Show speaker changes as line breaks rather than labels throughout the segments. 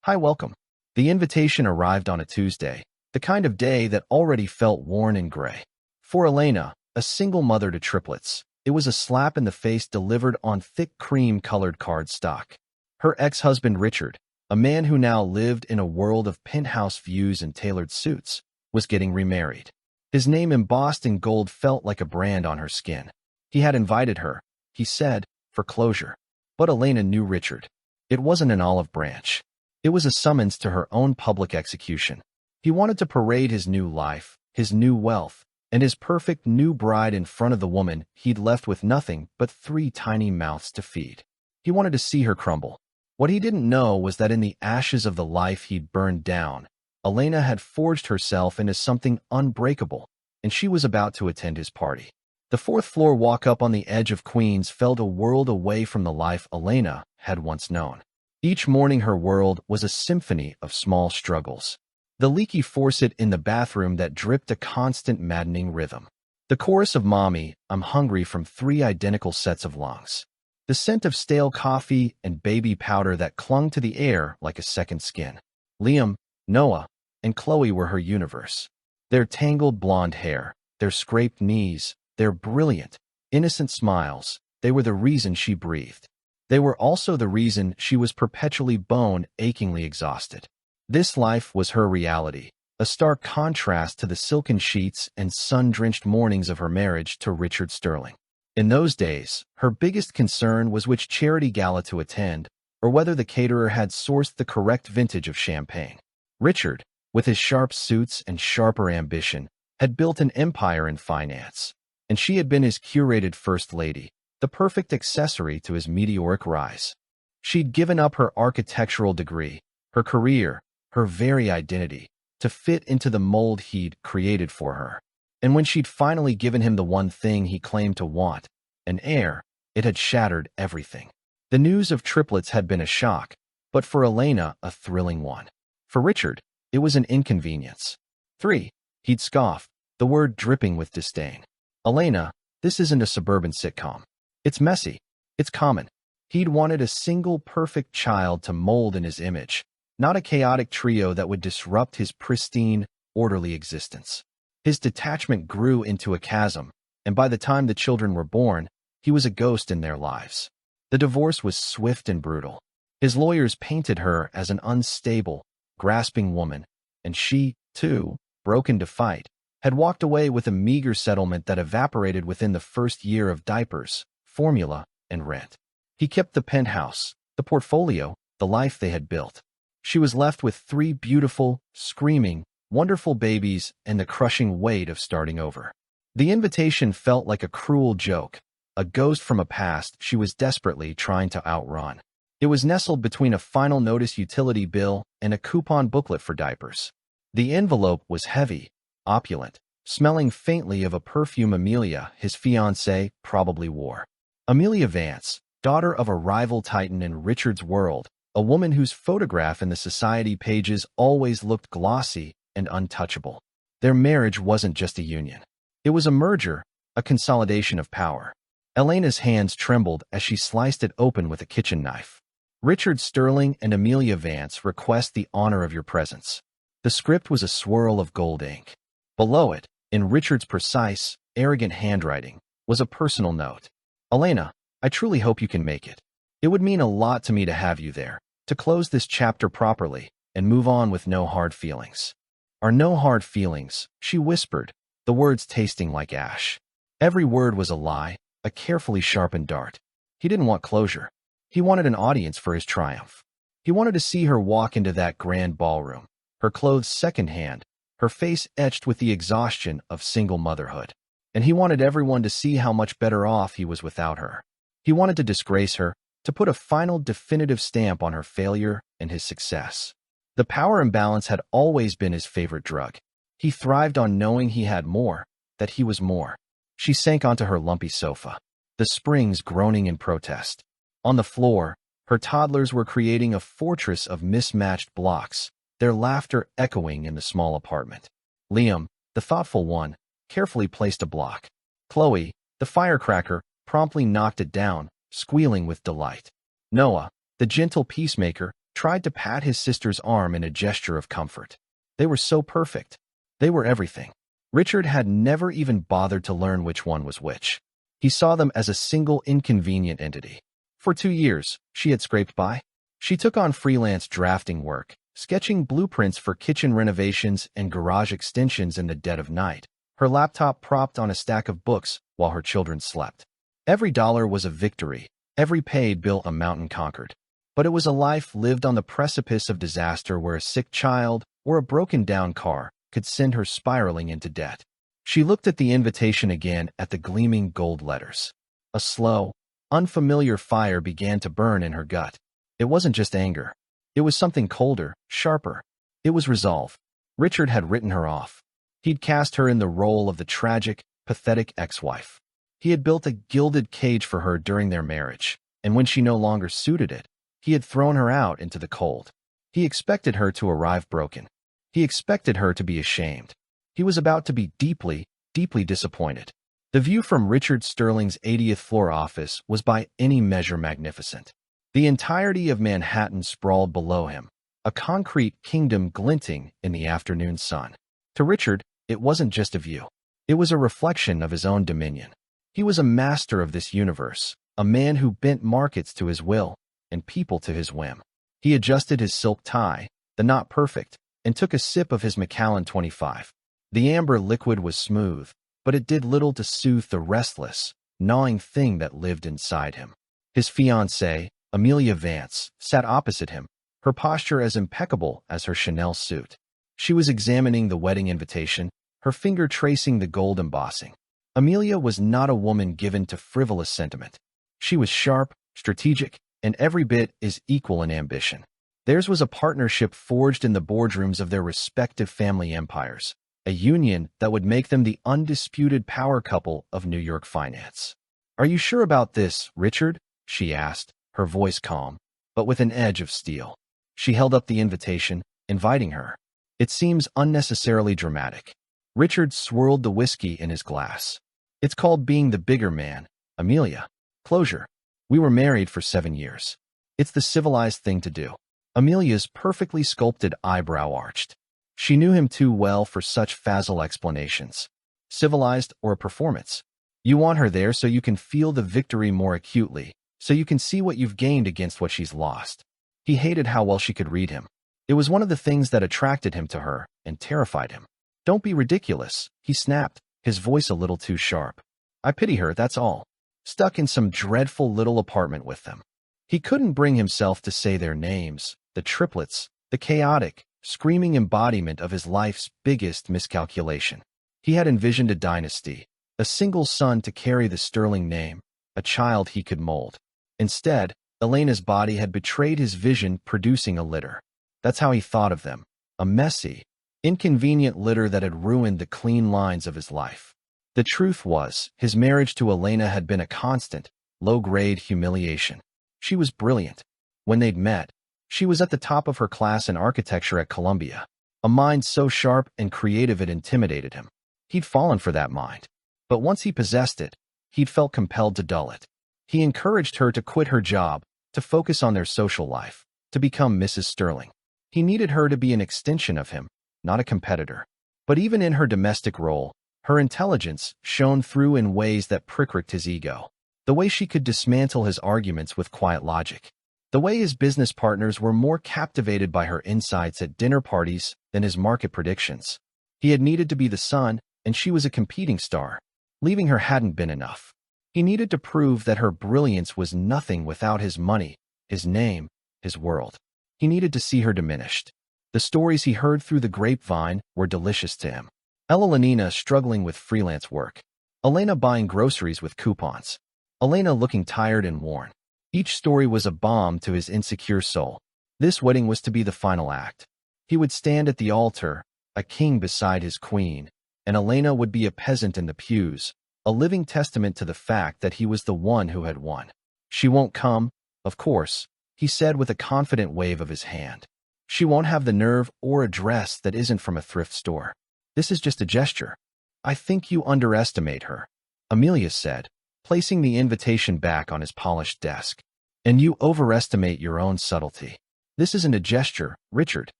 Hi, welcome. The invitation arrived on a Tuesday, the kind of day that already felt worn and gray. For Elena, a single mother to triplets, it was a slap in the face delivered on thick cream-colored cardstock. Her ex-husband Richard, a man who now lived in a world of penthouse views and tailored suits, was getting remarried. His name embossed in gold felt like a brand on her skin. He had invited her, he said, for closure. But Elena knew Richard. It wasn't an olive branch. It was a summons to her own public execution. He wanted to parade his new life, his new wealth, and his perfect new bride in front of the woman he'd left with nothing but 3 tiny mouths to feed. He wanted to see her crumble. What he didn't know was that in the ashes of the life he'd burned down, Elena had forged herself into something unbreakable, and she was about to attend his party. The 4th-floor walk-up on the edge of Queens felt a world away from the life Elena had once known. Each morning her world was a symphony of small struggles. The leaky faucet in the bathroom that dripped a constant maddening rhythm. The chorus of "Mommy, I'm hungry" from 3 identical sets of lungs. The scent of stale coffee and baby powder that clung to the air like a second skin. Liam, Noah, and Chloe were her universe. Their tangled blonde hair, their scraped knees, their brilliant, innocent smiles, they were the reason she breathed. They were also the reason she was perpetually bone-achingly exhausted. This life was her reality, a stark contrast to the silken sheets and sun-drenched mornings of her marriage to Richard Sterling. In those days, her biggest concern was which charity gala to attend, or whether the caterer had sourced the correct vintage of champagne. Richard, with his sharp suits and sharper ambition, had built an empire in finance, and she had been his curated first lady, the perfect accessory to his meteoric rise. She'd given up her architectural degree, her career, her very identity, to fit into the mold he'd created for her. And when she'd finally given him the one thing he claimed to want, an heir, it had shattered everything. The news of triplets had been a shock, but for Elena, a thrilling one. For Richard, it was an inconvenience. 3, he'd scoff, the word dripping with disdain. Elena, this isn't a suburban sitcom. It's messy. It's common. He'd wanted a single perfect child to mold in his image, not a chaotic trio that would disrupt his pristine, orderly existence. His detachment grew into a chasm, and by the time the children were born, he was a ghost in their lives. The divorce was swift and brutal. His lawyers painted her as an unstable, grasping woman, and she, too, broken to fight, had walked away with a meager settlement that evaporated within the first year of diapers, formula, and rent. He kept the penthouse, the portfolio, the life they had built. She was left with 3 beautiful, screaming, wonderful babies and the crushing weight of starting over. The invitation felt like a cruel joke, a ghost from a past she was desperately trying to outrun. It was nestled between a final notice utility bill and a coupon booklet for diapers. The envelope was heavy, opulent, smelling faintly of a perfume Amelia, his fiancée, probably wore. Amelia Vance, daughter of a rival titan in Richard's world, a woman whose photograph in the society pages always looked glossy and untouchable. Their marriage wasn't just a union. It was a merger, a consolidation of power. Elena's hands trembled as she sliced it open with a kitchen knife. Richard Sterling and Amelia Vance request the honor of your presence. The script was a swirl of gold ink. Below it, in Richard's precise, arrogant handwriting, was a personal note. Elena, I truly hope you can make it. It would mean a lot to me to have you there, to close this chapter properly and move on with no hard feelings. Are no hard feelings, she whispered, the words tasting like ash. Every word was a lie, a carefully sharpened dart. He didn't want closure. He wanted an audience for his triumph. He wanted to see her walk into that grand ballroom, her clothes secondhand, her face etched with the exhaustion of single motherhood. And he wanted everyone to see how much better off he was without her. He wanted to disgrace her, to put a final definitive stamp on her failure and his success. The power imbalance had always been his favorite drug. He thrived on knowing he had more, that he was more. She sank onto her lumpy sofa, the springs groaning in protest. On the floor, her toddlers were creating a fortress of mismatched blocks, their laughter echoing in the small apartment. Liam, the thoughtful one, carefully placed a block. Chloe, the firecracker, promptly knocked it down, squealing with delight. Noah, the gentle peacemaker, tried to pat his sister's arm in a gesture of comfort. They were so perfect. They were everything. Richard had never even bothered to learn which one was which. He saw them as a single inconvenient entity. For 2 years, she had scraped by. She took on freelance drafting work, sketching blueprints for kitchen renovations and garage extensions in the dead of night, her laptop propped on a stack of books while her children slept. Every dollar was a victory, every paid bill a mountain conquered. But it was a life lived on the precipice of disaster where a sick child or a broken-down car could send her spiraling into debt. She looked at the invitation again at the gleaming gold letters. A slow, unfamiliar fire began to burn in her gut. It wasn't just anger. It was something colder, sharper. It was resolve. Richard had written her off. He'd cast her in the role of the tragic, pathetic ex-wife. He had built a gilded cage for her during their marriage, and when she no longer suited it, he had thrown her out into the cold. He expected her to arrive broken. He expected her to be ashamed. He was about to be deeply, deeply disappointed. The view from Richard Sterling's 80th floor office was by any measure magnificent. The entirety of Manhattan sprawled below him, a concrete kingdom glinting in the afternoon sun. To Richard, it wasn't just a view. It was a reflection of his own dominion. He was a master of this universe, a man who bent markets to his will and people to his whim. He adjusted his silk tie, the knot perfect, and took a sip of his Macallan 25. The amber liquid was smooth, but it did little to soothe the restless, gnawing thing that lived inside him. His fiancée, Amelia Vance, sat opposite him, her posture as impeccable as her Chanel suit. She was examining the wedding invitation, her finger tracing the gold embossing. Amelia was not a woman given to frivolous sentiment. She was sharp, strategic, and every bit as equal in ambition. Theirs was a partnership forged in the boardrooms of their respective family empires, a union that would make them the undisputed power couple of New York finance. "Are you sure about this, Richard?" she asked, her voice calm, but with an edge of steel. She held up the invitation, inviting her. "It seems unnecessarily dramatic." Richard swirled the whiskey in his glass. "It's called being the bigger man, Amelia. Closure. We were married for 7 years. It's the civilized thing to do." Amelia's perfectly sculpted eyebrow arched. She knew him too well for such facile explanations. Civilized or a performance? You want her there so you can feel the victory more acutely, so you can see what you've gained against what she's lost. He hated how well she could read him. It was one of the things that attracted him to her and terrified him. "Don't be ridiculous," he snapped, his voice a little too sharp. "I pity her, that's all. Stuck in some dreadful little apartment with them." He couldn't bring himself to say their names, the triplets, the chaotic, screaming embodiment of his life's biggest miscalculation. He had envisioned a dynasty, a single son to carry the Sterling name, a child he could mold. Instead, Elena's body had betrayed his vision, producing a litter. That's how he thought of them, a messy, inconvenient litter that had ruined the clean lines of his life. The truth was, his marriage to Elena had been a constant, low-grade humiliation. She was brilliant. When they'd met, she was at the top of her class in architecture at Columbia, a mind so sharp and creative it intimidated him. He'd fallen for that mind. But once he possessed it, he'd felt compelled to dull it. He encouraged her to quit her job, to focus on their social life, to become Mrs. Sterling. He needed her to be an extension of him, not a competitor. But even in her domestic role, her intelligence shone through in ways that pricked his ego. The way she could dismantle his arguments with quiet logic. The way his business partners were more captivated by her insights at dinner parties than his market predictions. He had needed to be the sun, and she was a competing star. Leaving her hadn't been enough. He needed to prove that her brilliance was nothing without his money, his name, his world. He needed to see her diminished. The stories he heard through the grapevine were delicious to him. Elena struggling with freelance work. Elena buying groceries with coupons. Elena looking tired and worn. Each story was a balm to his insecure soul. This wedding was to be the final act. He would stand at the altar, a king beside his queen, and Elena would be a peasant in the pews, a living testament to the fact that he was the one who had won. "She won't come, of course," he said with a confident wave of his hand. "She won't have the nerve or a dress that isn't from a thrift store. This is just a gesture." "I think you underestimate her," Amelia said, placing the invitation back on his polished desk. "And you overestimate your own subtlety." This isn't a gesture, Richard.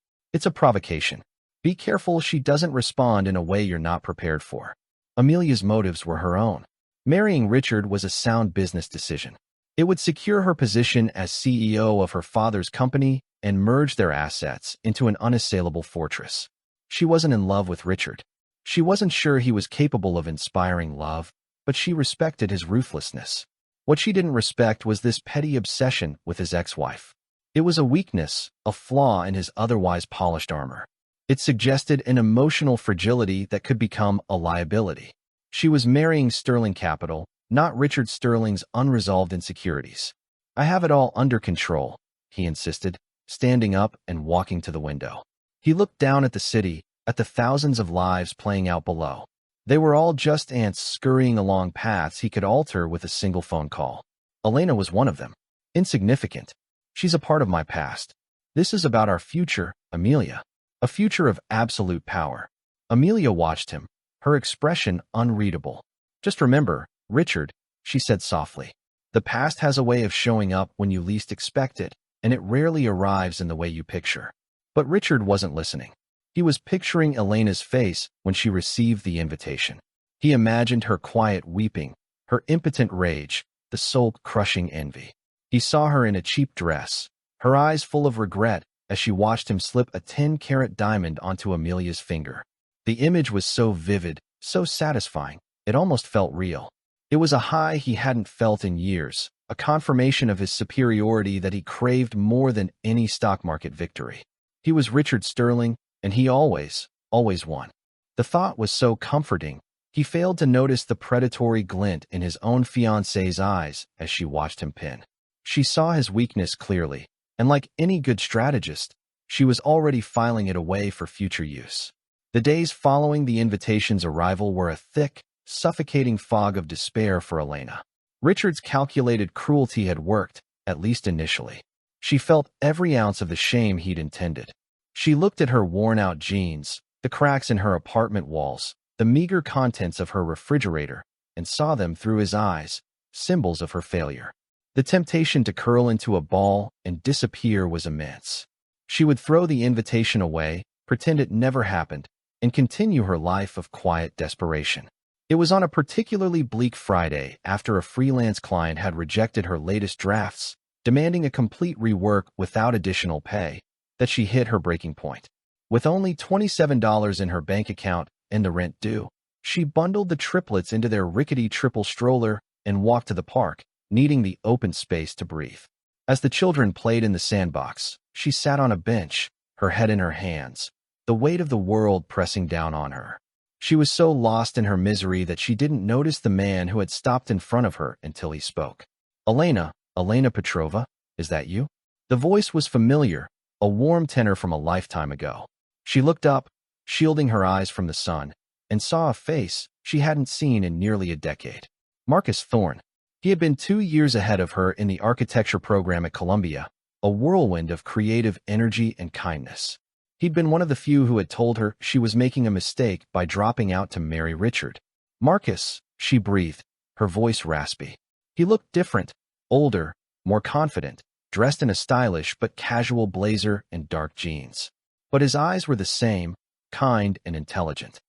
It's a provocation. Be careful she doesn't respond in a way you're not prepared for. Amelia's motives were her own. Marrying Richard was a sound business decision. It would secure her position as CEO of her father's company and merge their assets into an unassailable fortress. She wasn't in love with Richard. She wasn't sure he was capable of inspiring love, but she respected his ruthlessness. What she didn't respect was this petty obsession with his ex-wife. It was a weakness, a flaw in his otherwise polished armor. It suggested an emotional fragility that could become a liability. She was marrying Sterling Capital, not Richard Sterling's unresolved insecurities. I have it all under control, he insisted, standing up and walking to the window. He looked down at the city, at the thousands of lives playing out below. They were all just ants scurrying along paths he could alter with a single phone call. Elena was one of them. Insignificant. She's a part of my past. This is about our future, Amelia. A future of absolute power. Amelia watched him, her expression unreadable. Just remember, Richard, she said softly. The past has a way of showing up when you least expect it, and it rarely arrives in the way you picture. But Richard wasn't listening. He was picturing Elena's face when she received the invitation. He imagined her quiet weeping, her impotent rage, the soul-crushing envy. He saw her in a cheap dress, her eyes full of regret as she watched him slip a 10-carat diamond onto Amelia's finger. The image was so vivid, so satisfying, it almost felt real. It was a high he hadn't felt in years, a confirmation of his superiority that he craved more than any stock market victory. He was Richard Sterling, and he always won. The thought was so comforting, he failed to notice the predatory glint in his own fiancée's eyes as she watched him pin. She saw his weakness clearly, and like any good strategist, she was already filing it away for future use. The days following the invitation's arrival were a thick, suffocating fog of despair for Elena. Richard's calculated cruelty had worked, at least initially. She felt every ounce of the shame he'd intended. She looked at her worn-out jeans, the cracks in her apartment walls, the meager contents of her refrigerator, and saw them through his eyes, symbols of her failure. The temptation to curl into a ball and disappear was immense. She would throw the invitation away, pretend it never happened, and continue her life of quiet desperation. It was on a particularly bleak Friday, after a freelance client had rejected her latest drafts, demanding a complete rework without additional pay, that she hit her breaking point. With only $27 in her bank account and the rent due, she bundled the triplets into their rickety triple stroller and walked to the park, needing the open space to breathe. As the children played in the sandbox, she sat on a bench, her head in her hands, the weight of the world pressing down on her. She was so lost in her misery that she didn't notice the man who had stopped in front of her until he spoke. Elena Petrova, is that you? The voice was familiar, a warm tenor from a lifetime ago. She looked up, shielding her eyes from the sun, and saw a face she hadn't seen in nearly a decade. Marcus Thorne. He had been 2 years ahead of her in the architecture program at Columbia, a whirlwind of creative energy and kindness. He'd been one of the few who had told her she was making a mistake by dropping out to marry Richard. Marcus, she breathed, her voice raspy. He looked different, older, more confident, dressed in a stylish but casual blazer and dark jeans. But his eyes were the same, kind and intelligent.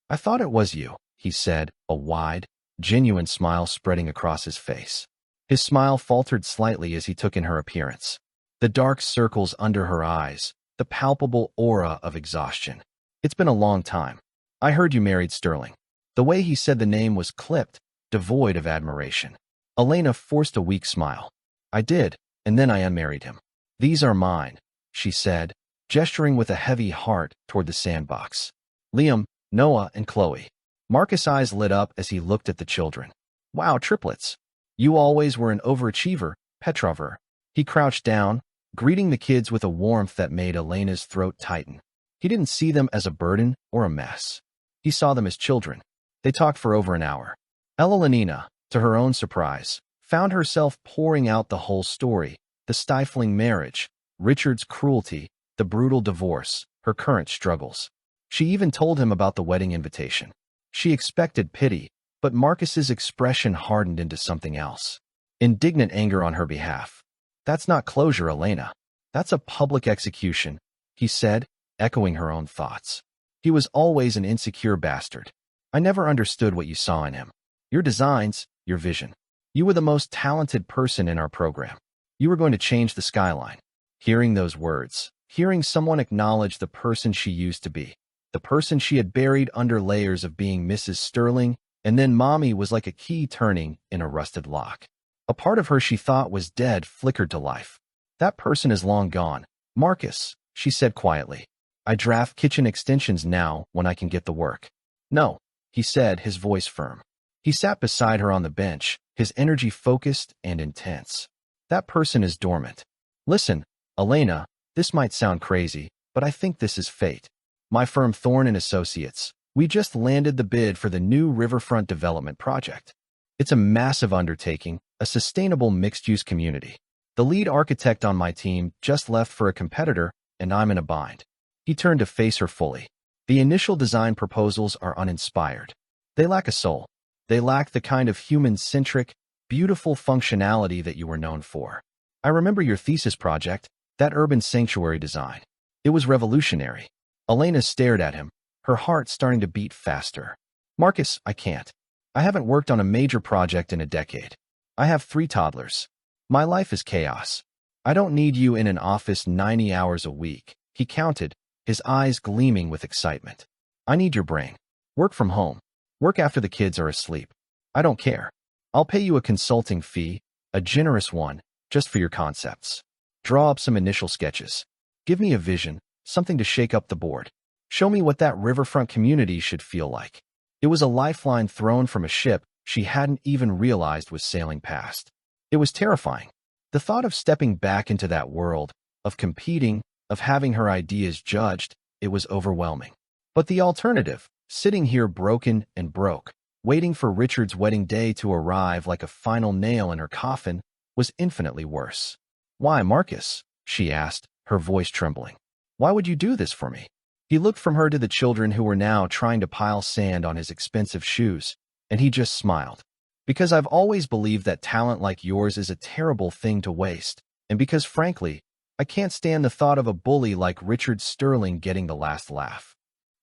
I thought it was you, he said, a wide, genuine smile spreading across his face. His smile faltered slightly as he took in her appearance. The dark circles under her eyes, the palpable aura of exhaustion. It's been a long time. I heard you married Sterling. The way he said the name was clipped, devoid of admiration. Elena forced a weak smile. I did, and then I unmarried him. These are mine, she said, gesturing with a heavy heart toward the sandbox. Liam, Noah, and Chloe. Marcus' eyes lit up as he looked at the children. Wow, triplets. You always were an overachiever, Petrova. He crouched down, greeting the kids with a warmth that made Elena's throat tighten. He didn't see them as a burden or a mess. He saw them as children. They talked for over an hour. Elenina, to her own surprise, found herself pouring out the whole story, the stifling marriage, Richard's cruelty, the brutal divorce, her current struggles. She even told him about the wedding invitation. She expected pity, but Marcus's expression hardened into something else. Indignant anger on her behalf. That's not closure, Elena. That's a public execution, he said, echoing her own thoughts. He was always an insecure bastard. I never understood what you saw in him. Your designs, your vision. You were the most talented person in our program. You were going to change the skyline. Hearing those words, hearing someone acknowledge the person she used to be, the person she had buried under layers of being Mrs. Sterling, and then Mommy was like a key turning in a rusted lock. A part of her she thought was dead flickered to life. That person is long gone. Marcus, she said quietly. I draft kitchen extensions now when I can get the work. No, he said, his voice firm. He sat beside her on the bench, his energy focused and intense. That person is dormant. Listen, Elena, this might sound crazy, but I think this is fate. My firm Thorne and Associates, we just landed the bid for the new riverfront development project. It's a massive undertaking, a sustainable mixed-use community. The lead architect on my team just left for a competitor, and I'm in a bind. He turned to face her fully. The initial design proposals are uninspired. They lack a soul. They lack the kind of human-centric, beautiful functionality that you were known for. I remember your thesis project, that urban sanctuary design. It was revolutionary. Elena stared at him, her heart starting to beat faster. Marcus, I can't. I haven't worked on a major project in a decade. I have 3 toddlers. My life is chaos. I don't need you in an office 90 hours a week. He counted, his eyes gleaming with excitement. I need your brain. Work from home. Work after the kids are asleep. I don't care. I'll pay you a consulting fee, a generous one, just for your concepts. Draw up some initial sketches. Give me a vision, something to shake up the board. Show me what that riverfront community should feel like. It was a lifeline thrown from a ship she hadn't even realized was sailing past. It was terrifying. The thought of stepping back into that world, of competing, of having her ideas judged, it was overwhelming. But the alternative, sitting here broken and broke, waiting for Richard's wedding day to arrive like a final nail in her coffin, was infinitely worse. Why, Marcus? She asked, her voice trembling. Why would you do this for me? He looked from her to the children who were now trying to pile sand on his expensive shoes, and he just smiled. Because I've always believed that talent like yours is a terrible thing to waste, and because, frankly, I can't stand the thought of a bully like Richard Sterling getting the last laugh.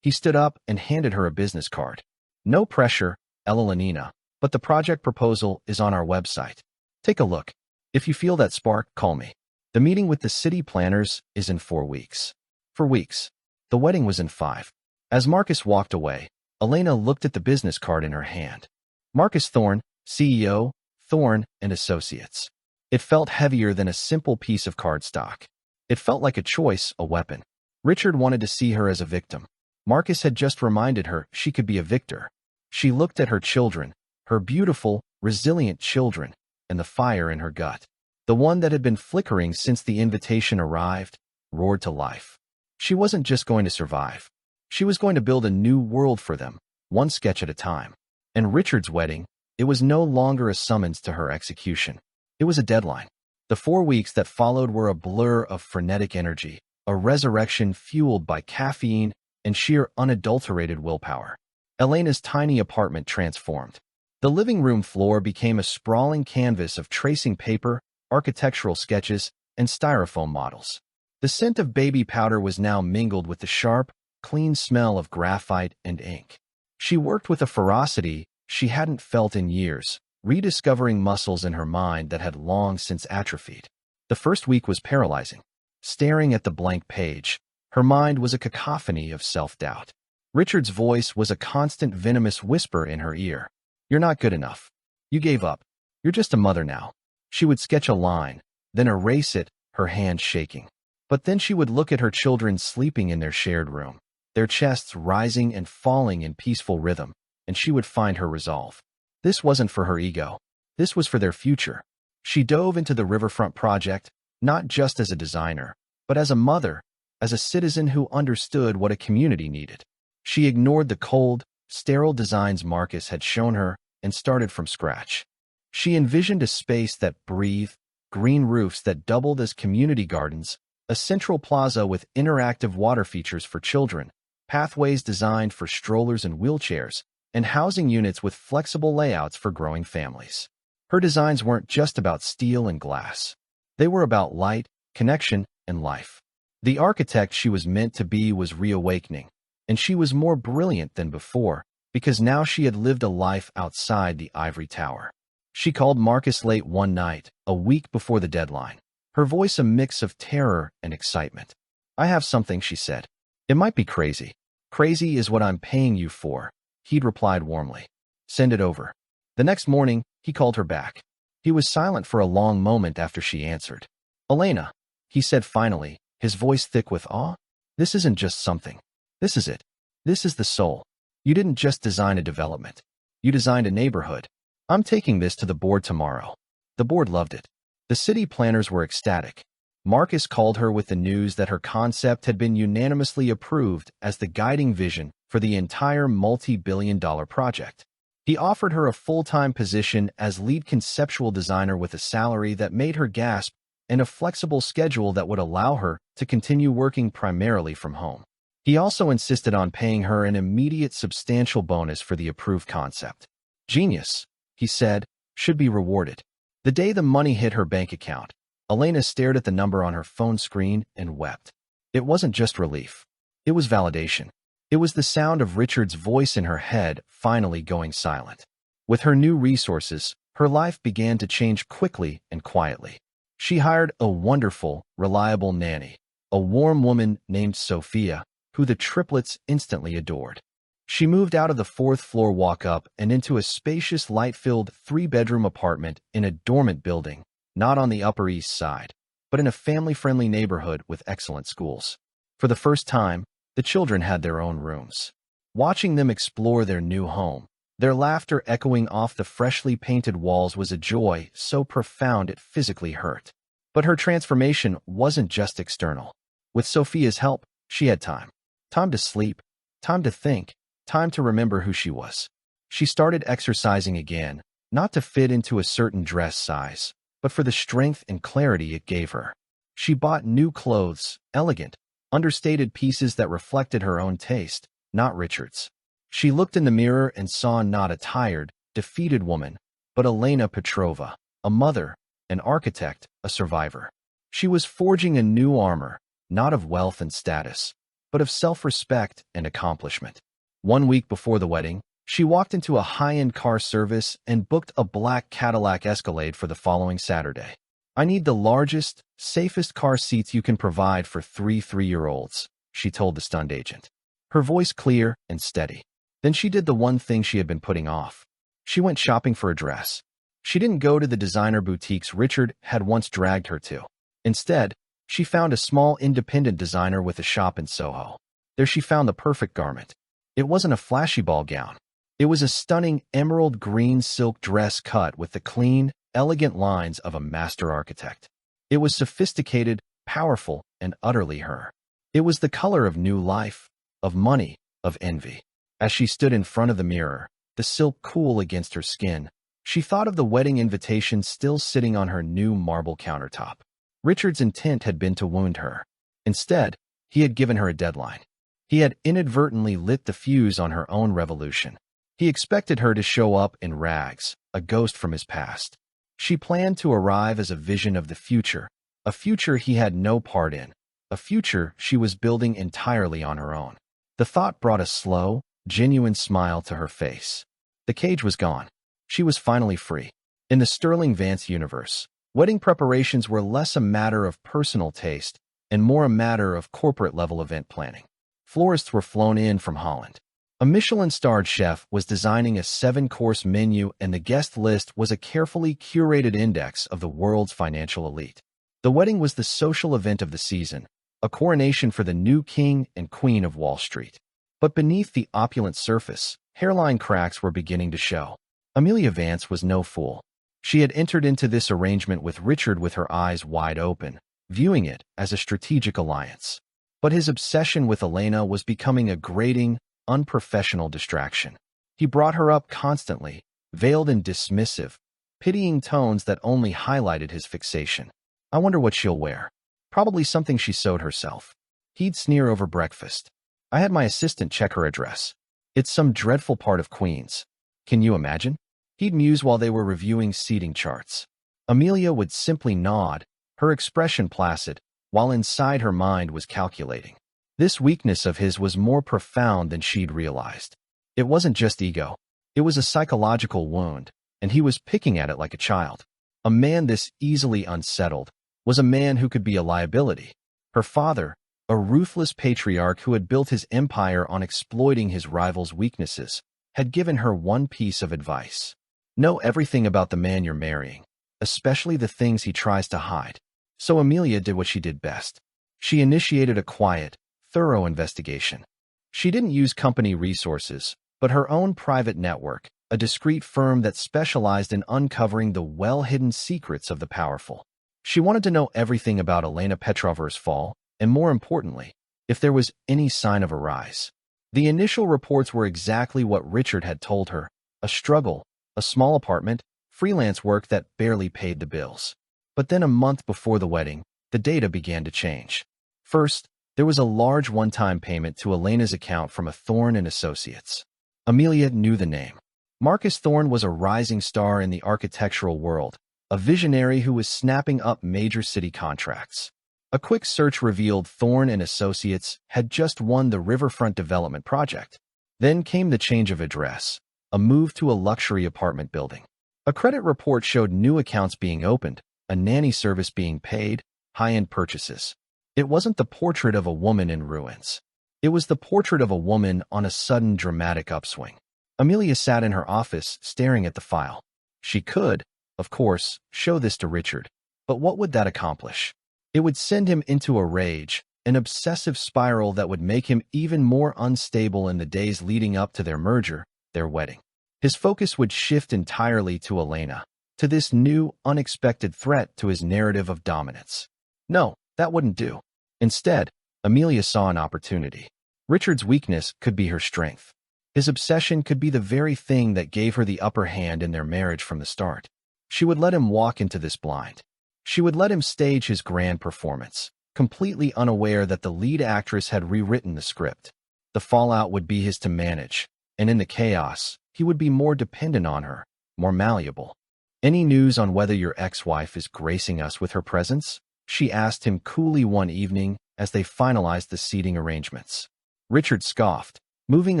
He stood up and handed her a business card. No pressure, Elenina, but the project proposal is on our website. Take a look. If you feel that spark, call me. The meeting with the city planners is in 4 weeks. For weeks. The wedding was in 5. As Marcus walked away, Elena looked at the business card in her hand. Marcus Thorne, CEO, Thorne and Associates. It felt heavier than a simple piece of cardstock. It felt like a choice, a weapon. Richard wanted to see her as a victim. Marcus had just reminded her she could be a victor. She looked at her children, her beautiful, resilient children, and the fire in her gut. The one that had been flickering since the invitation arrived, roared to life. She wasn't just going to survive. She was going to build a new world for them, one sketch at a time. And Richard's wedding, it was no longer a summons to her execution. It was a deadline. The 4 weeks that followed were a blur of frenetic energy, a resurrection fueled by caffeine and sheer unadulterated willpower. Elena's tiny apartment transformed. The living room floor became a sprawling canvas of tracing paper, architectural sketches, and styrofoam models. The scent of baby powder was now mingled with the sharp, clean smell of graphite and ink. She worked with a ferocity she hadn't felt in years, rediscovering muscles in her mind that had long since atrophied. The first week was paralyzing. Staring at the blank page, her mind was a cacophony of self-doubt. Richard's voice was a constant venomous whisper in her ear. You're not good enough. You gave up. You're just a mother now. She would sketch a line, then erase it, her hand shaking. But then she would look at her children sleeping in their shared room, their chests rising and falling in peaceful rhythm, and she would find her resolve. This wasn't for her ego. This was for their future. She dove into the riverfront project, not just as a designer, but as a mother, as a citizen who understood what a community needed. She ignored the cold, sterile designs Marcus had shown her and started from scratch. She envisioned a space that breathed, green roofs that doubled as community gardens, a central plaza with interactive water features for children, pathways designed for strollers and wheelchairs, and housing units with flexible layouts for growing families. Her designs weren't just about steel and glass. They were about light, connection, and life. The architect she was meant to be was reawakening, and she was more brilliant than before because now she had lived a life outside the ivory tower. She called Marcus late one night, a week before the deadline, her voice a mix of terror and excitement. "I have something," she said. "It might be crazy. Crazy is what I'm paying you for," he'd replied warmly. "Send it over." The next morning, he called her back. He was silent for a long moment after she answered. "Elena," he said finally, his voice thick with awe, "this isn't just something. This is it. This is the soul. You didn't just design a development. You designed a neighborhood. I'm taking this to the board tomorrow." The board loved it. The city planners were ecstatic. Marcus called her with the news that her concept had been unanimously approved as the guiding vision for the entire multi-billion-dollar project. He offered her a full-time position as lead conceptual designer with a salary that made her gasp and a flexible schedule that would allow her to continue working primarily from home. He also insisted on paying her an immediate substantial bonus for the approved concept. "Genius," he said, "should be rewarded." The day the money hit her bank account, Elena stared at the number on her phone screen and wept. It wasn't just relief. It was validation. It was the sound of Richard's voice in her head finally going silent. With her new resources, her life began to change quickly and quietly. She hired a wonderful, reliable nanny, a warm woman named Sophia, who the triplets instantly adored. She moved out of the fourth-floor walk-up and into a spacious, light-filled three-bedroom apartment in a dormant building, not on the Upper East Side, but in a family-friendly neighborhood with excellent schools. For the first time, the children had their own rooms. Watching them explore their new home, their laughter echoing off the freshly painted walls was a joy so profound it physically hurt. But her transformation wasn't just external. With Sophia's help, she had time. Time to sleep, time to think, time to remember who she was. She started exercising again, not to fit into a certain dress size, but for the strength and clarity it gave her. She bought new clothes, elegant, understated pieces that reflected her own taste, not Richard's. She looked in the mirror and saw not a tired, defeated woman, but Elena Petrova, a mother, an architect, a survivor. She was forging a new armor, not of wealth and status, but of self-respect and accomplishment. 1 week before the wedding, she walked into a high-end car service and booked a black Cadillac Escalade for the following Saturday. "I need the largest, safest car seats you can provide for 3 3-year-olds, she told the stunned agent. Her voice clear and steady. Then she did the one thing she had been putting off. She went shopping for a dress. She didn't go to the designer boutiques Richard had once dragged her to. Instead, she found a small independent designer with a shop in Soho. There she found the perfect garment. It wasn't a flashy ball gown. It was a stunning emerald green silk dress cut with the clean, elegant lines of a master architect. It was sophisticated, powerful, and utterly her. It was the color of new life, of money, of envy. As she stood in front of the mirror, the silk cool against her skin, she thought of the wedding invitation still sitting on her new marble countertop. Richard's intent had been to wound her. Instead, he had given her a deadline. He had inadvertently lit the fuse on her own revolution. He expected her to show up in rags, a ghost from his past. She planned to arrive as a vision of the future, a future he had no part in, a future she was building entirely on her own. The thought brought a slow, genuine smile to her face. The cage was gone. She was finally free. In the Sterling Vance universe, wedding preparations were less a matter of personal taste and more a matter of corporate-level event planning. Florists were flown in from Holland. A Michelin-starred chef was designing a 7-course menu, and the guest list was a carefully curated index of the world's financial elite. The wedding was the social event of the season, a coronation for the new king and queen of Wall Street. But beneath the opulent surface, hairline cracks were beginning to show. Amelia Vance was no fool. She had entered into this arrangement with Richard with her eyes wide open, viewing it as a strategic alliance. But his obsession with Elena was becoming a grating, unprofessional distraction. He brought her up constantly, veiled in dismissive, pitying tones that only highlighted his fixation. "I wonder what she'll wear. Probably something she sewed herself." He'd sneer over breakfast. "I had my assistant check her address. It's some dreadful part of Queens. Can you imagine?" He'd muse while they were reviewing seating charts. Amelia would simply nod, her expression placid, while inside her mind was calculating. This weakness of his was more profound than she'd realized. It wasn't just ego. It was a psychological wound, and he was picking at it like a child. A man this easily unsettled was a man who could be a liability. Her father, a ruthless patriarch who had built his empire on exploiting his rival's weaknesses, had given her one piece of advice. Know everything about the man you're marrying, especially the things he tries to hide. So Amelia did what she did best. She initiated a quiet, thorough investigation. She didn't use company resources, but her own private network, a discreet firm that specialized in uncovering the well-hidden secrets of the powerful. She wanted to know everything about Elena Petrova's fall, and more importantly, if there was any sign of a rise. The initial reports were exactly what Richard had told her: a struggle, a small apartment, freelance work that barely paid the bills. But then a month before the wedding, the data began to change. First, there was a large one-time payment to Elena's account from a Thorne and Associates. Amelia knew the name. Marcus Thorne was a rising star in the architectural world, a visionary who was snapping up major city contracts. A quick search revealed Thorne and Associates had just won the riverfront development project. Then came the change of address, a move to a luxury apartment building. A credit report showed new accounts being opened, a nanny service being paid, high-end purchases. It wasn't the portrait of a woman in ruins. It was the portrait of a woman on a sudden dramatic upswing. Amelia sat in her office, staring at the file. She could, of course, show this to Richard, but what would that accomplish? It would send him into a rage, an obsessive spiral that would make him even more unstable in the days leading up to their merger, their wedding. His focus would shift entirely to Elena, to this new, unexpected threat to his narrative of dominance. No, that wouldn't do. Instead, Amelia saw an opportunity. Richard's weakness could be her strength. His obsession could be the very thing that gave her the upper hand in their marriage from the start. She would let him walk into this blind. She would let him stage his grand performance, completely unaware that the lead actress had rewritten the script. The fallout would be his to manage, and in the chaos, he would be more dependent on her, more malleable. "Any news on whether your ex-wife is gracing us with her presence?" she asked him coolly one evening as they finalized the seating arrangements. Richard scoffed, moving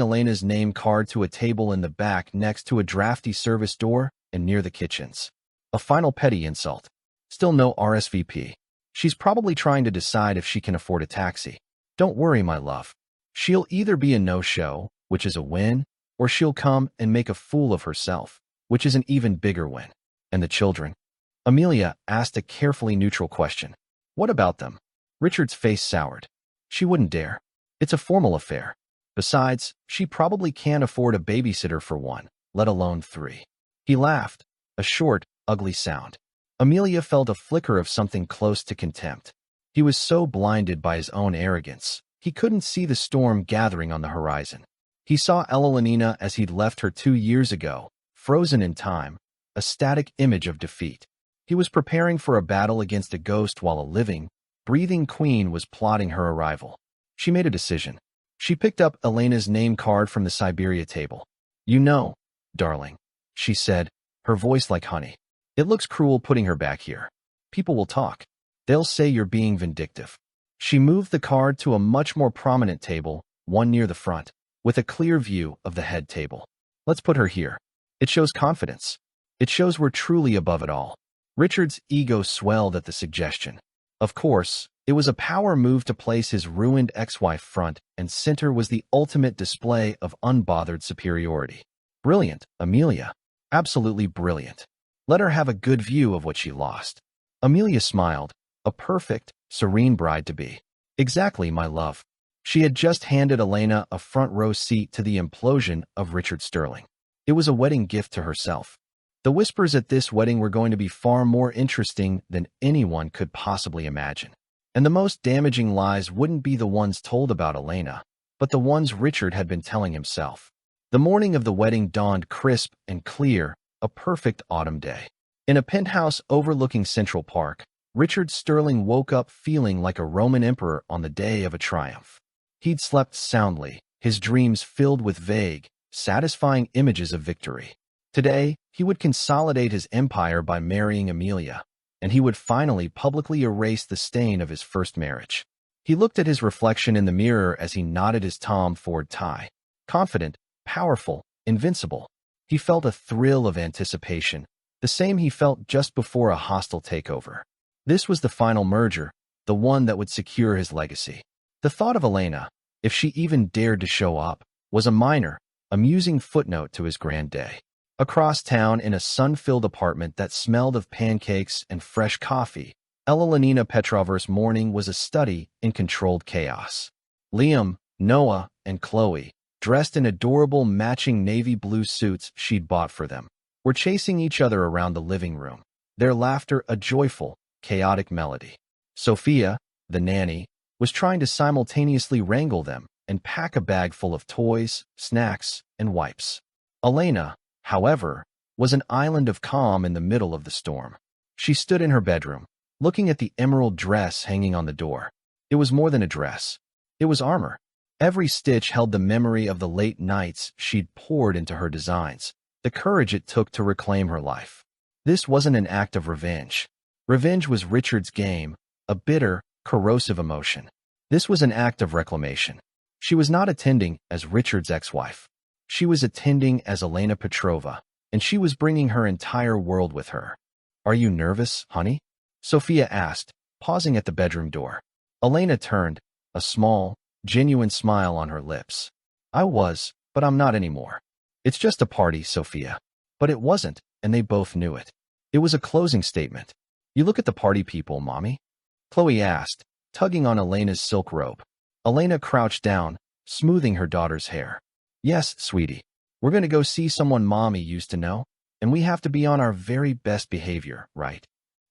Elena's name card to a table in the back next to a drafty service door and near the kitchens. A final petty insult. Still no RSVP. She's probably trying to decide if she can afford a taxi. Don't worry, my love. She'll either be a no-show, which is a win, or she'll come and make a fool of herself, which is an even bigger win. And the children? Amelia asked a carefully neutral question. What about them? Richard's face soured. She wouldn't dare. It's a formal affair. Besides, she probably can't afford a babysitter for one, let alone 3. He laughed, a short, ugly sound. Amelia felt a flicker of something close to contempt. He was so blinded by his own arrogance, he couldn't see the storm gathering on the horizon. He saw Elenina as he'd left her 2 years ago, frozen in time, a static image of defeat. He was preparing for a battle against a ghost while a living, breathing queen was plotting her arrival. She made a decision. She picked up Elena's name card from the Siberia table. "You know, darling," she said, her voice like honey. "It looks cruel putting her back here. People will talk. They'll say you're being vindictive." She moved the card to a much more prominent table, one near the front, with a clear view of the head table. "Let's put her here. It shows confidence. It shows we're truly above it all." Richard's ego swelled at the suggestion. Of course, it was a power move to place his ruined ex-wife front and center was the ultimate display of unbothered superiority. Brilliant, Amelia. Absolutely brilliant. Let her have a good view of what she lost. Amelia smiled, a perfect, serene bride-to-be. "Exactly, my love." She had just handed Elena a front-row seat to the implosion of Richard Sterling. It was a wedding gift to herself. The whispers at this wedding were going to be far more interesting than anyone could possibly imagine. And the most damaging lies wouldn't be the ones told about Elena, but the ones Richard had been telling himself. The morning of the wedding dawned crisp and clear, a perfect autumn day. In a penthouse overlooking Central Park, Richard Sterling woke up feeling like a Roman emperor on the day of a triumph. He'd slept soundly, his dreams filled with vague, satisfying images of victory. Today, he would consolidate his empire by marrying Amelia. and he would finally publicly erase the stain of his first marriage. He looked at his reflection in the mirror as he knotted his Tom Ford tie. Confident, powerful, invincible. He felt a thrill of anticipation, the same he felt just before a hostile takeover. This was the final merger, the one that would secure his legacy. The thought of Elena, if she even dared to show up, was a minor, amusing footnote to his grand day. Across town, in a sun-filled apartment that smelled of pancakes and fresh coffee, Elenina Petrova's morning was a study in controlled chaos. Liam, Noah, and Chloe, dressed in adorable matching navy blue suits she'd bought for them, were chasing each other around the living room, their laughter a joyful, chaotic melody. Sophia, the nanny, was trying to simultaneously wrangle them and pack a bag full of toys, snacks, and wipes. Elena, however, was an island of calm in the middle of the storm. She stood in her bedroom, looking at the emerald dress hanging on the door. It was more than a dress. It was armor. Every stitch held the memory of the late nights she'd poured into her designs, the courage it took to reclaim her life. This wasn't an act of revenge. Revenge was Richard's game, a bitter, corrosive emotion. This was an act of reclamation. She was not attending as Richard's ex-wife. She was attending as Elena Petrova, and she was bringing her entire world with her. "Are you nervous, honey?" Sophia asked, pausing at the bedroom door. Elena turned, a small, genuine smile on her lips. "I was, but I'm not anymore. It's just a party, Sophia." But it wasn't, and they both knew it. It was a closing statement. "You look at the party people, Mommy?" Chloe asked, tugging on Elena's silk robe. Elena crouched down, smoothing her daughter's hair. "Yes, sweetie. We're going to go see someone Mommy used to know, and we have to be on our very best behavior, right?"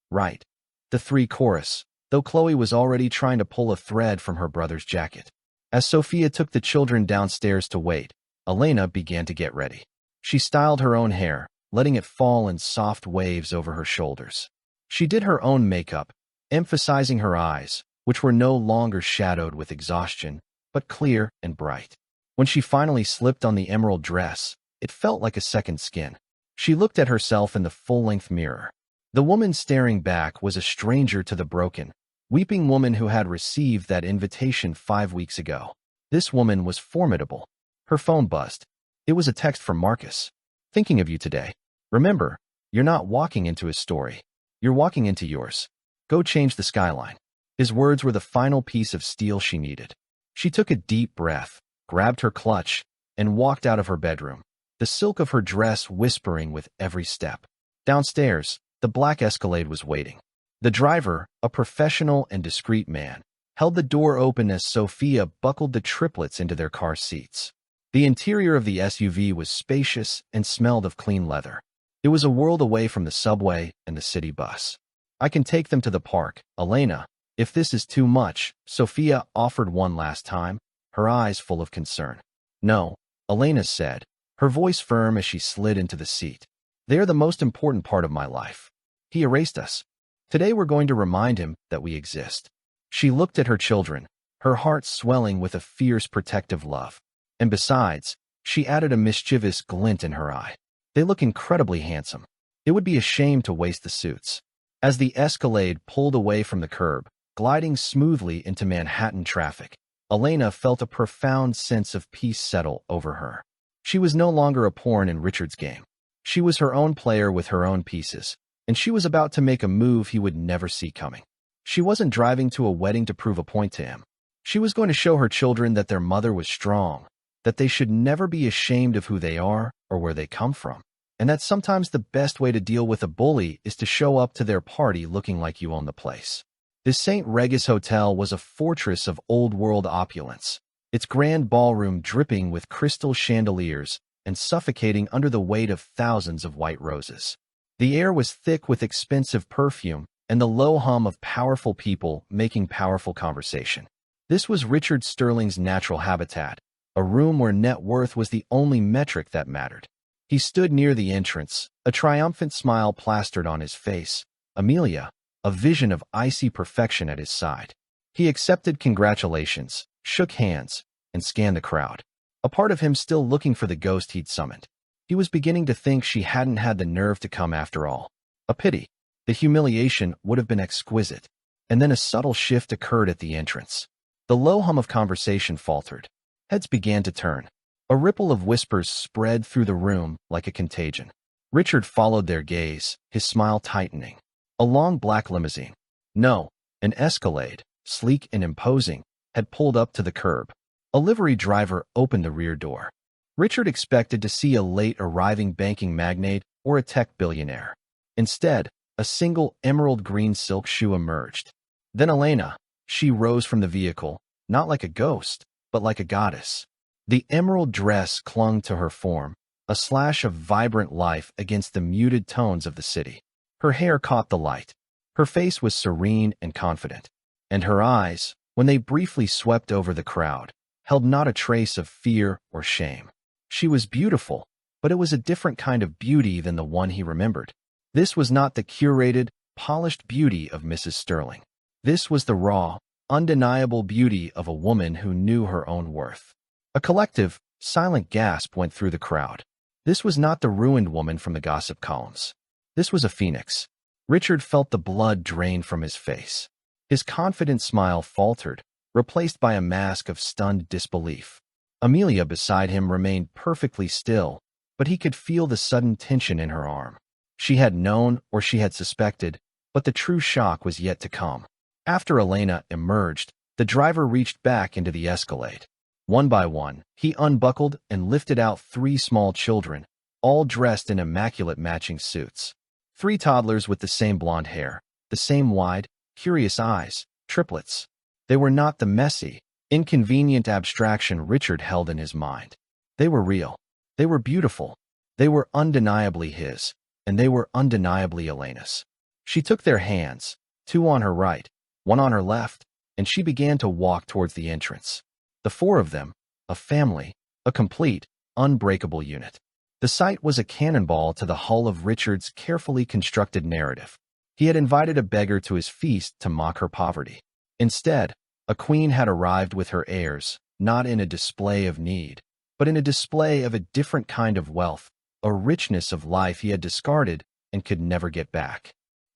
"Right." The three chorus, though Chloe was already trying to pull a thread from her brother's jacket. As Sophia took the children downstairs to wait, Elena began to get ready. She styled her own hair, letting it fall in soft waves over her shoulders. She did her own makeup, emphasizing her eyes, which were no longer shadowed with exhaustion, but clear and bright. When she finally slipped on the emerald dress, it felt like a second skin. She looked at herself in the full-length mirror. The woman staring back was a stranger to the broken, weeping woman who had received that invitation 5 weeks ago. This woman was formidable. Her phone buzzed. It was a text from Marcus. "Thinking of you today. Remember, you're not walking into his story. You're walking into yours. Go change the skyline." His words were the final piece of steel she needed. She took a deep breath, grabbed her clutch, and walked out of her bedroom, the silk of her dress whispering with every step. Downstairs, the black Escalade was waiting. The driver, a professional and discreet man, held the door open as Sophia buckled the triplets into their car seats. The interior of the SUV was spacious and smelled of clean leather. It was a world away from the subway and the city bus. "I can take them to the park, Elena. If this is too much," Sophia offered one last time, her eyes full of concern. "No," Elena said, her voice firm as she slid into the seat. "They are the most important part of my life. He erased us. Today we're going to remind him that we exist." She looked at her children, her heart swelling with a fierce protective love. And besides, she added a mischievous glint in her eye. "They look incredibly handsome. It would be a shame to waste the suits." As the Escalade pulled away from the curb, gliding smoothly into Manhattan traffic, Elena felt a profound sense of peace settle over her. She was no longer a pawn in Richard's game. She was her own player with her own pieces, and she was about to make a move he would never see coming. She wasn't driving to a wedding to prove a point to him. She was going to show her children that their mother was strong, that they should never be ashamed of who they are or where they come from, and that sometimes the best way to deal with a bully is to show up to their party looking like you own the place. The St. Regis Hotel was a fortress of old-world opulence, its grand ballroom dripping with crystal chandeliers and suffocating under the weight of thousands of white roses. The air was thick with expensive perfume and the low hum of powerful people making powerful conversation. This was Richard Sterling's natural habitat, a room where net worth was the only metric that mattered. He stood near the entrance, a triumphant smile plastered on his face, Amelia, a vision of icy perfection at his side. He accepted congratulations, shook hands, and scanned the crowd, a part of him still looking for the ghost he'd summoned. He was beginning to think she hadn't had the nerve to come after all. A pity. The humiliation would have been exquisite. And then a subtle shift occurred at the entrance. The low hum of conversation faltered. Heads began to turn. A ripple of whispers spread through the room like a contagion. Richard followed their gaze, his smile tightening. A long black limousine. No, an Escalade, sleek and imposing, had pulled up to the curb. A livery driver opened the rear door. Richard expected to see a late-arriving banking magnate or a tech billionaire. Instead, a single emerald green silk shoe emerged. Then Elena. She rose from the vehicle, not like a ghost, but like a goddess. The emerald dress clung to her form, a slash of vibrant life against the muted tones of the city. Her hair caught the light. Her face was serene and confident. And her eyes, when they briefly swept over the crowd, held not a trace of fear or shame. She was beautiful, but it was a different kind of beauty than the one he remembered. This was not the curated, polished beauty of Mrs. Sterling. This was the raw, undeniable beauty of a woman who knew her own worth. A collective, silent gasp went through the crowd. This was not the ruined woman from the gossip columns. This was a phoenix. Richard felt the blood drain from his face. His confident smile faltered, replaced by a mask of stunned disbelief. Amelia beside him remained perfectly still, but he could feel the sudden tension in her arm. She had known or she had suspected, but the true shock was yet to come. After Elena emerged, the driver reached back into the Escalade. One by one, he unbuckled and lifted out 3 small children, all dressed in immaculate matching suits. 3 toddlers with the same blonde hair, the same wide, curious eyes, triplets. They were not the messy, inconvenient abstraction Richard held in his mind. They were real. They were beautiful. They were undeniably his, and they were undeniably Elena's. She took their hands, 2 on her right, 1 on her left, and she began to walk towards the entrance. The 4 of them, a family, a complete, unbreakable unit. The sight was a cannonball to the hull of Richard's carefully constructed narrative. He had invited a beggar to his feast to mock her poverty. Instead, a queen had arrived with her heirs, not in a display of need, but in a display of a different kind of wealth, a richness of life he had discarded and could never get back.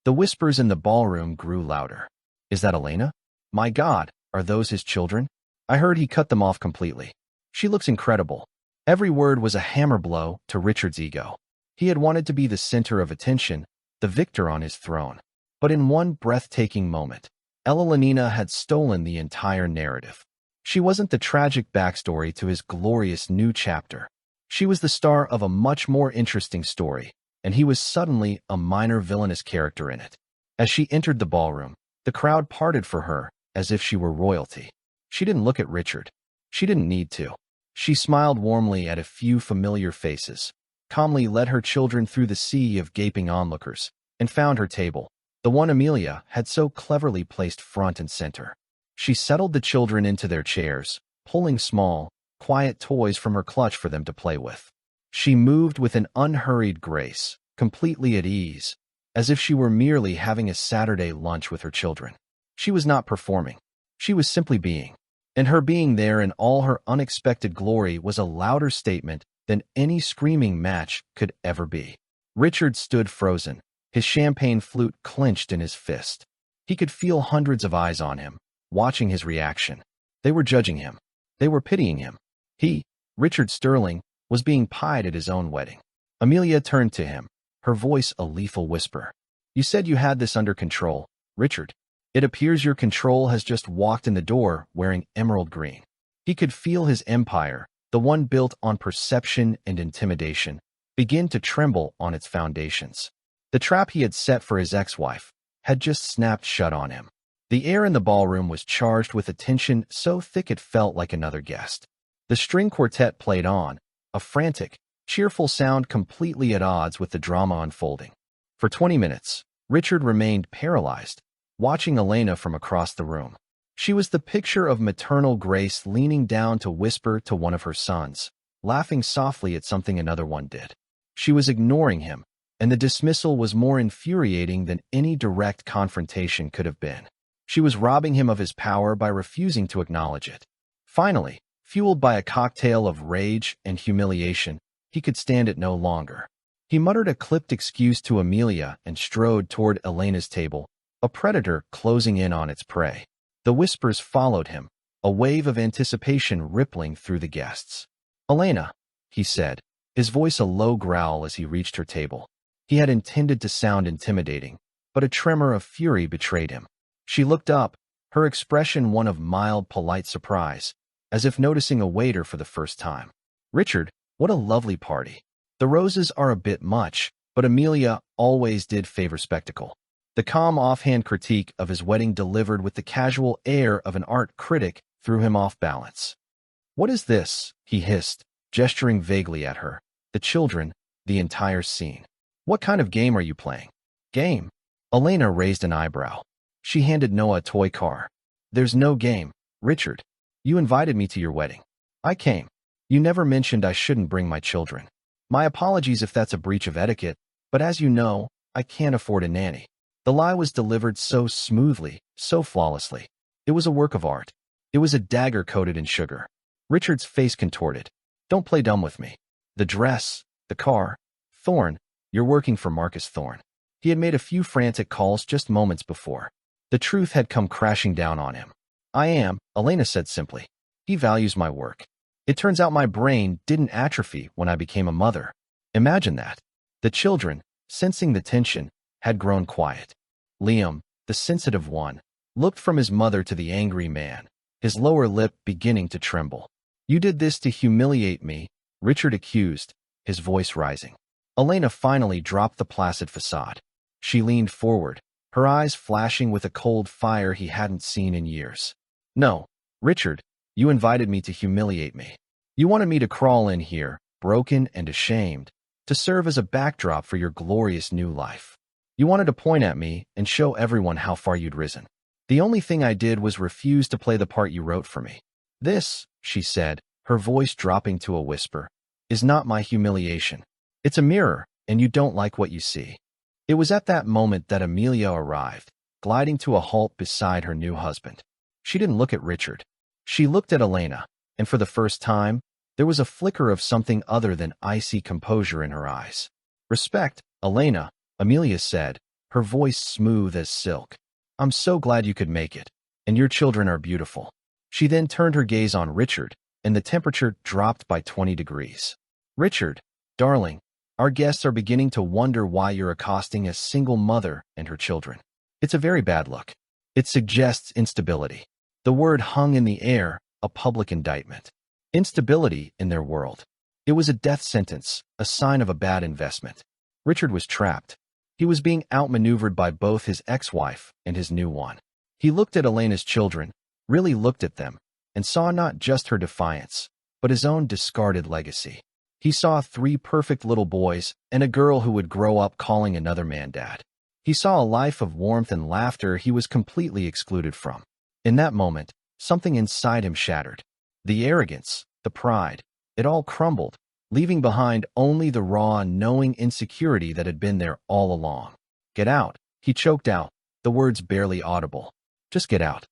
The whispers in the ballroom grew louder. Is that Elena? My God, are those his children? I heard he cut them off completely. She looks incredible. Every word was a hammer blow to Richard's ego. He had wanted to be the center of attention, the victor on his throne. But in one breathtaking moment, Ella Lenina had stolen the entire narrative. She wasn't the tragic backstory to his glorious new chapter. She was the star of a much more interesting story, and he was suddenly a minor villainous character in it. As she entered the ballroom, the crowd parted for her as if she were royalty. She didn't look at Richard. She didn't need to. She smiled warmly at a few familiar faces, calmly led her children through the sea of gaping onlookers, and found her table, the one Amelia had so cleverly placed front and center. She settled the children into their chairs, pulling small, quiet toys from her clutch for them to play with. She moved with an unhurried grace, completely at ease, as if she were merely having a Saturday lunch with her children. She was not performing. She was simply being. And her being there in all her unexpected glory was a louder statement than any screaming match could ever be. Richard stood frozen, his champagne flute clenched in his fist. He could feel hundreds of eyes on him, watching his reaction. They were judging him. They were pitying him. He, Richard Sterling, was being pied at his own wedding. Amelia turned to him, her voice a lethal whisper. You said you had this under control, Richard. It appears your control has just walked in the door wearing emerald green. He could feel his empire, the one built on perception and intimidation, begin to tremble on its foundations. The trap he had set for his ex-wife had just snapped shut on him. The air in the ballroom was charged with a tension so thick it felt like another guest. The string quartet played on, a frantic, cheerful sound completely at odds with the drama unfolding. For 20 minutes, Richard remained paralyzed, watching Elena from across the room. She was the picture of maternal grace leaning down to whisper to one of her sons, laughing softly at something another one did. She was ignoring him, and the dismissal was more infuriating than any direct confrontation could have been. She was robbing him of his power by refusing to acknowledge it. Finally, fueled by a cocktail of rage and humiliation, he could stand it no longer. He muttered a clipped excuse to Amelia and strode toward Elena's table, a predator closing in on its prey. The whispers followed him, a wave of anticipation rippling through the guests. "Elena," he said, his voice a low growl as he reached her table. He had intended to sound intimidating, but a tremor of fury betrayed him. She looked up, her expression one of mild, polite surprise, as if noticing a waiter for the first time. "Richard, what a lovely party. The roses are a bit much, but Amelia always did favor spectacle." The calm offhand critique of his wedding delivered with the casual air of an art critic threw him off balance. "What is this?" he hissed, gesturing vaguely at her. "The children, the entire scene. What kind of game are you playing?" "Game?" Elena raised an eyebrow. She handed Noah a toy car. "There's no game, Richard. You invited me to your wedding. I came. You never mentioned I shouldn't bring my children. My apologies if that's a breach of etiquette, but as you know, I can't afford a nanny." The lie was delivered so smoothly, so flawlessly. It was a work of art. It was a dagger coated in sugar. Richard's face contorted. "Don't play dumb with me. The dress, the car, Thorne, you're working for Marcus Thorne." He had made a few frantic calls just moments before. The truth had come crashing down on him. "I am," Elena said simply. "He values my work. It turns out my brain didn't atrophy when I became a mother. Imagine that." The children, sensing the tension, had grown quiet. Liam, the sensitive one, looked from his mother to the angry man, his lower lip beginning to tremble. "You did this to humiliate me," Richard accused, his voice rising. Elena finally dropped the placid facade. She leaned forward, her eyes flashing with a cold fire he hadn't seen in years. "No, Richard, you invited me to humiliate me. You wanted me to crawl in here, broken and ashamed, to serve as a backdrop for your glorious new life. You wanted to point at me and show everyone how far you'd risen. The only thing I did was refuse to play the part you wrote for me. This," she said, her voice dropping to a whisper, "is not my humiliation. It's a mirror, and you don't like what you see." It was at that moment that Amelia arrived, gliding to a halt beside her new husband. She didn't look at Richard. She looked at Elena, and for the first time, there was a flicker of something other than icy composure in her eyes. "Respect, Elena," Amelia said, her voice smooth as silk. "I'm so glad you could make it, and your children are beautiful." She then turned her gaze on Richard, and the temperature dropped by 20 degrees. "Richard, darling, our guests are beginning to wonder why you're accosting a single mother and her children. It's a very bad look. It suggests instability." The word hung in the air, a public indictment. Instability in their world. It was a death sentence, a sign of a bad investment. Richard was trapped. He was being outmaneuvered by both his ex-wife and his new one. He looked at Elena's children, really looked at them, and saw not just her defiance, but his own discarded legacy. He saw 3 perfect little boys and a girl who would grow up calling another man dad. He saw a life of warmth and laughter he was completely excluded from. In that moment, something inside him shattered. The arrogance, the pride, it all crumbled, leaving behind only the raw, knowing insecurity that had been there all along. "Get out," he choked out, the words barely audible. "Just get out."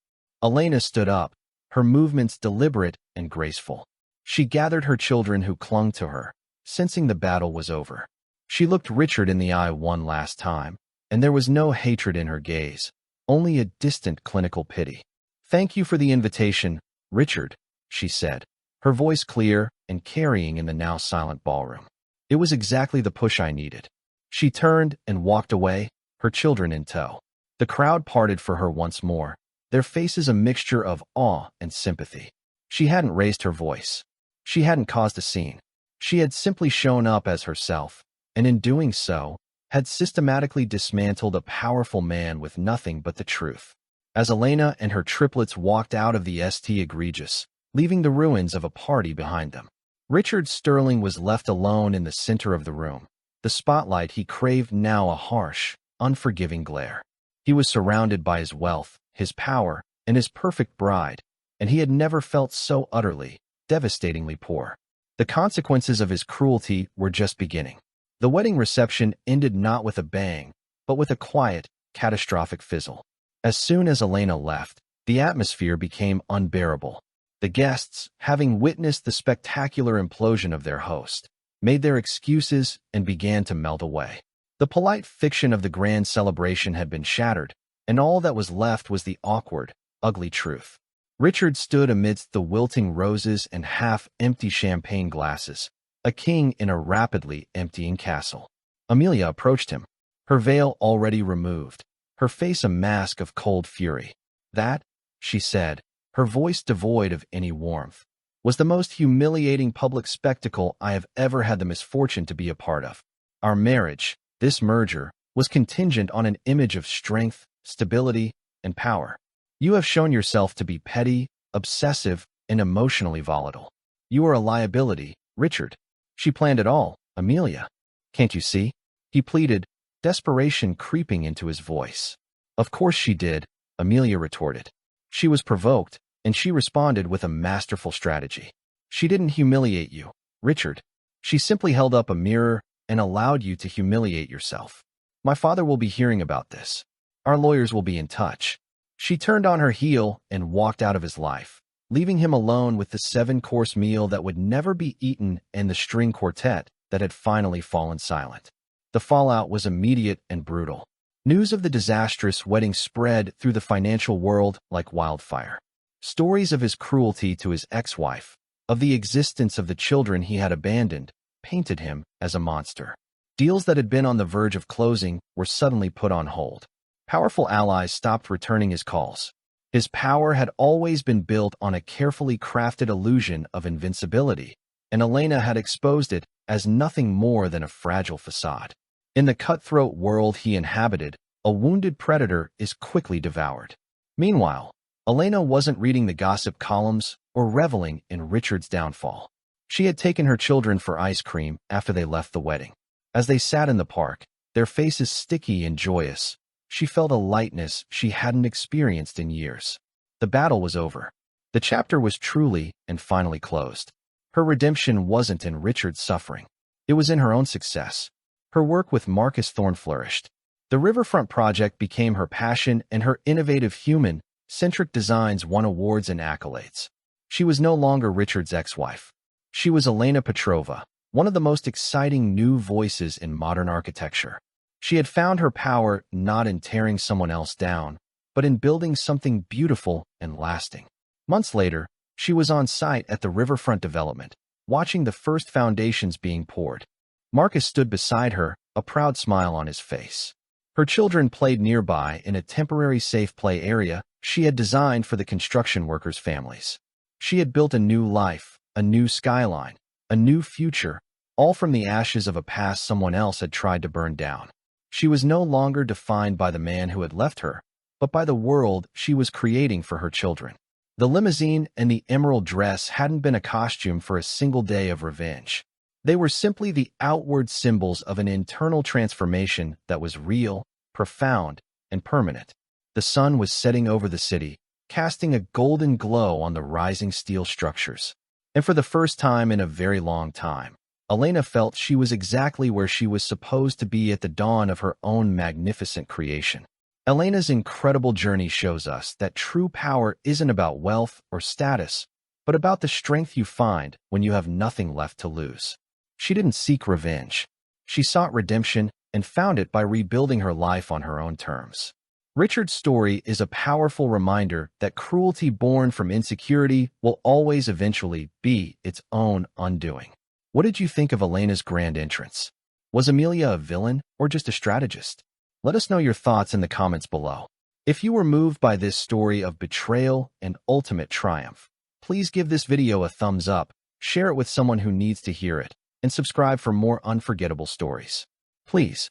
Elena stood up, her movements deliberate and graceful. She gathered her children who clung to her, sensing the battle was over. She looked Richard in the eye one last time, and there was no hatred in her gaze, only a distant clinical pity. "Thank you for the invitation, Richard," she said, her voice clear and carrying in the now silent ballroom. "It was exactly the push I needed." She turned and walked away, her children in tow. The crowd parted for her once more, their faces a mixture of awe and sympathy. She hadn't raised her voice. She hadn't caused a scene. She had simply shown up as herself, and in doing so, had systematically dismantled a powerful man with nothing but the truth. As Elena and her triplets walked out of the St. Egregious, leaving the ruins of a party behind them, Richard Sterling was left alone in the center of the room. The spotlight he craved now a harsh, unforgiving glare. He was surrounded by his wealth, his power, and his perfect bride, and he had never felt so utterly, devastatingly poor. The consequences of his cruelty were just beginning. The wedding reception ended not with a bang, but with a quiet, catastrophic fizzle. As soon as Elena left, the atmosphere became unbearable. The guests, having witnessed the spectacular implosion of their host, made their excuses, and began to melt away. The polite fiction of the grand celebration had been shattered, and all that was left was the awkward, ugly truth. Richard stood amidst the wilting roses and half-empty champagne glasses, a king in a rapidly emptying castle. Amelia approached him, her veil already removed, her face a mask of cold fury. "That," she said, her voice devoid of any warmth, "was the most humiliating public spectacle I have ever had the misfortune to be a part of. Our marriage, this merger, was contingent on an image of strength, stability, and power. You have shown yourself to be petty, obsessive, and emotionally volatile. You are a liability, Richard. She planned it all, Amelia. Can't you see?" He pleaded, desperation creeping into his voice. "Of course she did," Amelia retorted. She was provoked, and she responded with a masterful strategy. "She didn't humiliate you, Richard. She simply held up a mirror and allowed you to humiliate yourself. My father will be hearing about this. Our lawyers will be in touch." She turned on her heel and walked out of his life, leaving him alone with the 7-course meal that would never be eaten and the string quartet that had finally fallen silent. The fallout was immediate and brutal. News of the disastrous wedding spread through the financial world like wildfire. Stories of his cruelty to his ex-wife, of the existence of the children he had abandoned, painted him as a monster. Deals that had been on the verge of closing were suddenly put on hold. Powerful allies stopped returning his calls. His power had always been built on a carefully crafted illusion of invincibility, and Elena had exposed it as nothing more than a fragile facade. In the cutthroat world he inhabited, a wounded predator is quickly devoured. Meanwhile, Elena wasn't reading the gossip columns or reveling in Richard's downfall. She had taken her children for ice cream after they left the wedding. As they sat in the park, their faces sticky and joyous, she felt a lightness she hadn't experienced in years. The battle was over. The chapter was truly and finally closed. Her redemption wasn't in Richard's suffering. It was in her own success. Her work with Marcus Thorne flourished. The Riverfront project became her passion, and her innovative human-centric designs won awards and accolades. She was no longer Richard's ex-wife. She was Elena Petrova, one of the most exciting new voices in modern architecture. She had found her power not in tearing someone else down, but in building something beautiful and lasting. Months later, she was on site at the Riverfront development, watching the first foundations being poured. Marcus stood beside her, a proud smile on his face. Her children played nearby in a temporary safe play area she had designed for the construction workers' families. She had built a new life, a new skyline, a new future, all from the ashes of a past someone else had tried to burn down. She was no longer defined by the man who had left her, but by the world she was creating for her children. The limousine and the emerald dress hadn't been a costume for a single day of revenge. They were simply the outward symbols of an internal transformation that was real, profound, and permanent. The sun was setting over the city, casting a golden glow on the rising steel structures. And for the first time in a very long time, Elena felt she was exactly where she was supposed to be at the dawn of her own magnificent creation. Elena's incredible journey shows us that true power isn't about wealth or status, but about the strength you find when you have nothing left to lose. She didn't seek revenge. She sought redemption and found it by rebuilding her life on her own terms. Richard's story is a powerful reminder that cruelty born from insecurity will always eventually be its own undoing. What did you think of Elena's grand entrance? Was Amelia a villain or just a strategist? Let us know your thoughts in the comments below. If you were moved by this story of betrayal and ultimate triumph, please give this video a thumbs up, share it with someone who needs to hear it, and subscribe for more unforgettable stories. Please.